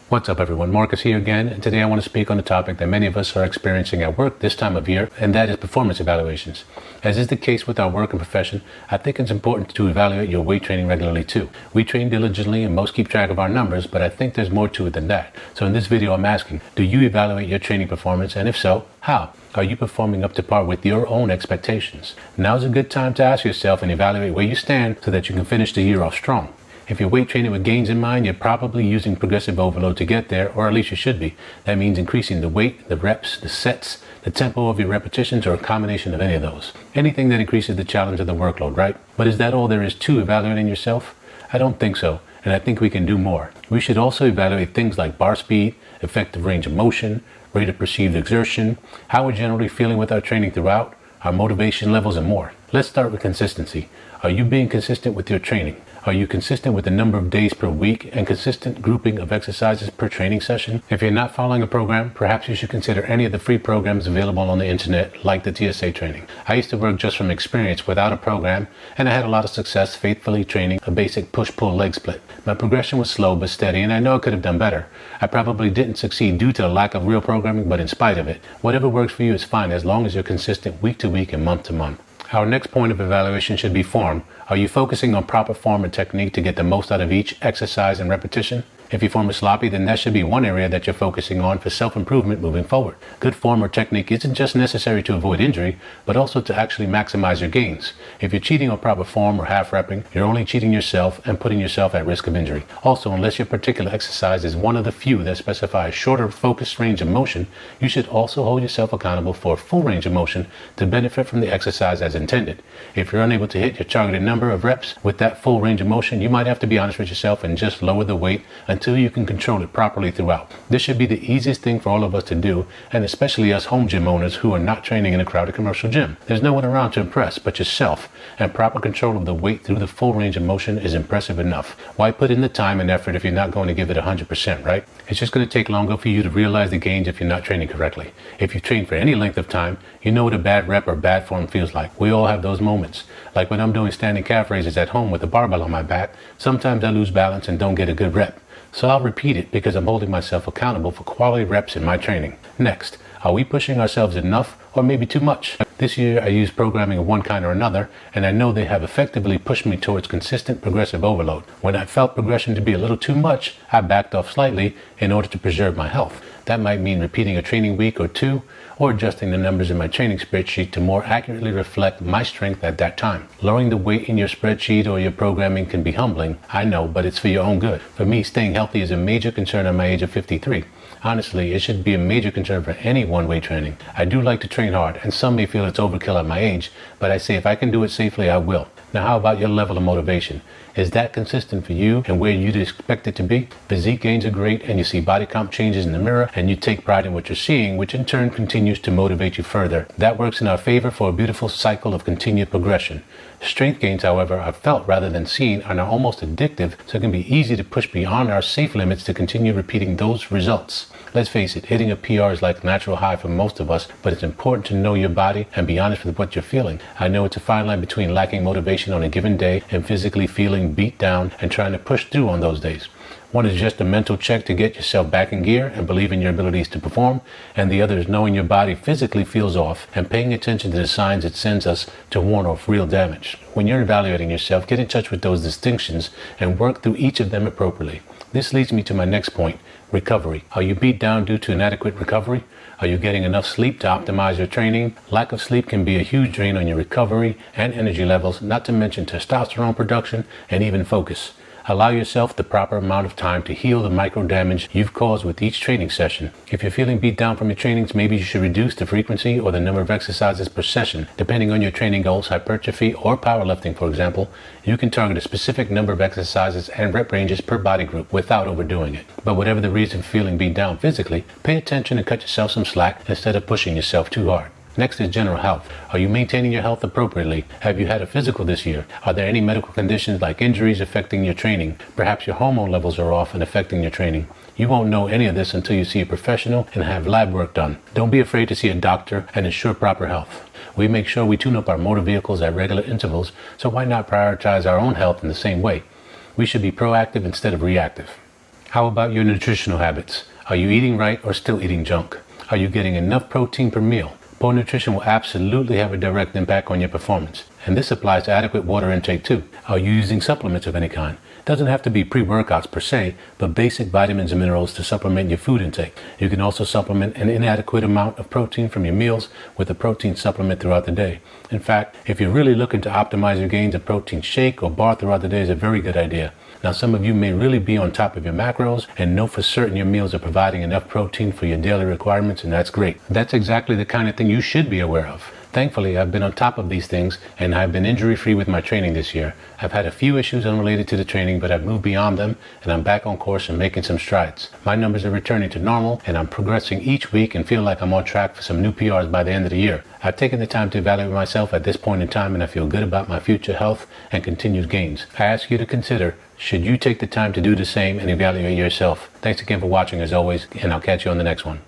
What's up everyone, Marcus here again, and today I want to speak on a topic that many of us are experiencing at work this time of year, and that is performance evaluations. As is the case with our work and profession, I think it's important to evaluate your weight training regularly too. We train diligently and most keep track of our numbers, but I think there's more to it than that. So in this video I'm asking, do you evaluate your training performance, and if so, how? Are you performing up to par with your own expectations? Now's a good time to ask yourself and evaluate where you stand so that you can finish the year off strong. If you're weight training with gains in mind, you're probably using progressive overload to get there, or at least you should be. That means increasing the weight, the reps, the sets, the tempo of your repetitions, or a combination of any of those. Anything that increases the challenge of the workload, right? But is that all there is to evaluating yourself? I don't think so, and I think we can do more. We should also evaluate things like bar speed, effective range of motion, rate of perceived exertion, how we're generally feeling with our training throughout, our motivation levels, and more. Let's start with consistency. Are you being consistent with your training? Are you consistent with the number of days per week and consistent grouping of exercises per training session? If you're not following a program, perhaps you should consider any of the free programs available on the internet, like the TSA training. I used to work just from experience without a program, and I had a lot of success faithfully training a basic push-pull leg split. My progression was slow but steady, and I know I could have done better. I probably didn't succeed due to the lack of real programming, but in spite of it, whatever works for you is fine as long as you're consistent week to week and month to month. Our next point of evaluation should be form. Are you focusing on proper form and technique to get the most out of each exercise and repetition? If your form is sloppy, then that should be one area that you're focusing on for self-improvement moving forward. Good form or technique isn't just necessary to avoid injury, but also to actually maximize your gains. If you're cheating on proper form or half-repping, you're only cheating yourself and putting yourself at risk of injury. Also, unless your particular exercise is one of the few that specify a shorter focused range of motion, you should also hold yourself accountable for a full range of motion to benefit from the exercise as intended. If you're unable to hit your targeted number of reps with that full range of motion, you might have to be honest with yourself and just lower the weight until you can control it properly throughout. This should be the easiest thing for all of us to do, and especially us home gym owners who are not training in a crowded commercial gym. There's no one around to impress but yourself, and proper control of the weight through the full range of motion is impressive enough. Why put in the time and effort if you're not going to give it 100%, right? It's just going to take longer for you to realize the gains if you're not training correctly. If you train for any length of time, you know what a bad rep or bad form feels like. We all have those moments. Like when I'm doing standing calf raises at home with a barbell on my back, sometimes I lose balance and don't get a good rep. So I'll repeat it because I'm holding myself accountable for quality reps in my training. Next, are we pushing ourselves enough or maybe too much? This year I used programming of one kind or another, and I know they have effectively pushed me towards consistent progressive overload. When I felt progression to be a little too much, I backed off slightly in order to preserve my health. That might mean repeating a training week or two, or adjusting the numbers in my training spreadsheet to more accurately reflect my strength at that time. Lowering the weight in your spreadsheet or your programming can be humbling, I know, but it's for your own good. For me, staying healthy is a major concern at my age of 53. Honestly, it should be a major concern for anyone weight training. I do like to train hard, and some may feel it's overkill at my age, but I say if I can do it safely, I will. Now, how about your level of motivation? Is that consistent for you and where you'd expect it to be? Physique gains are great, and you see body comp changes in the mirror, and you take pride in what you're seeing, which in turn continues to motivate you further. That works in our favor for a beautiful cycle of continued progression. Strength gains, however, are felt rather than seen and are almost addictive, so it can be easy to push beyond our safe limits to continue repeating those results. Let's face it, hitting a PR is like a natural high for most of us, but it's important to know your body and be honest with what you're feeling. I know it's a fine line between lacking motivation on a given day and physically feeling beat down and trying to push through on those days. One is just a mental check to get yourself back in gear and believe in your abilities to perform, and the other is knowing your body physically feels off and paying attention to the signs it sends us to warn off real damage. When you're evaluating yourself, get in touch with those distinctions and work through each of them appropriately. This leads me to my next point, recovery. Are you beat down due to inadequate recovery? Are you getting enough sleep to optimize your training? Lack of sleep can be a huge drain on your recovery and energy levels, not to mention testosterone production and even focus. Allow yourself the proper amount of time to heal the micro damage you've caused with each training session. If you're feeling beat down from your trainings, maybe you should reduce the frequency or the number of exercises per session. Depending on your training goals, hypertrophy or powerlifting, for example, you can target a specific number of exercises and rep ranges per body group without overdoing it. But whatever the reason for feeling beat down physically, pay attention and cut yourself some slack instead of pushing yourself too hard. Next is general health. Are you maintaining your health appropriately? Have you had a physical this year? Are there any medical conditions like injuries affecting your training? Perhaps your hormone levels are off and affecting your training. You won't know any of this until you see a professional and have lab work done. Don't be afraid to see a doctor and ensure proper health. We make sure we tune up our motor vehicles at regular intervals, so why not prioritize our own health in the same way? We should be proactive instead of reactive. How about your nutritional habits? Are you eating right or still eating junk? Are you getting enough protein per meal? Poor nutrition will absolutely have a direct impact on your performance. And this applies to adequate water intake too. Are you using supplements of any kind? Doesn't have to be pre-workouts per se, but basic vitamins and minerals to supplement your food intake. You can also supplement an inadequate amount of protein from your meals with a protein supplement throughout the day. In fact, if you're really looking to optimize your gains, a protein shake or bar throughout the day is a very good idea. Now, some of you may really be on top of your macros and know for certain your meals are providing enough protein for your daily requirements, and that's great. That's exactly the kind of thing you should be aware of. Thankfully, I've been on top of these things and I've been injury-free with my training this year. I've had a few issues unrelated to the training, but I've moved beyond them and I'm back on course and making some strides. My numbers are returning to normal and I'm progressing each week and feel like I'm on track for some new PRs by the end of the year. I've taken the time to evaluate myself at this point in time and I feel good about my future health and continued gains. I ask you to consider, should you take the time to do the same and evaluate yourself? Thanks again for watching as always, and I'll catch you on the next one.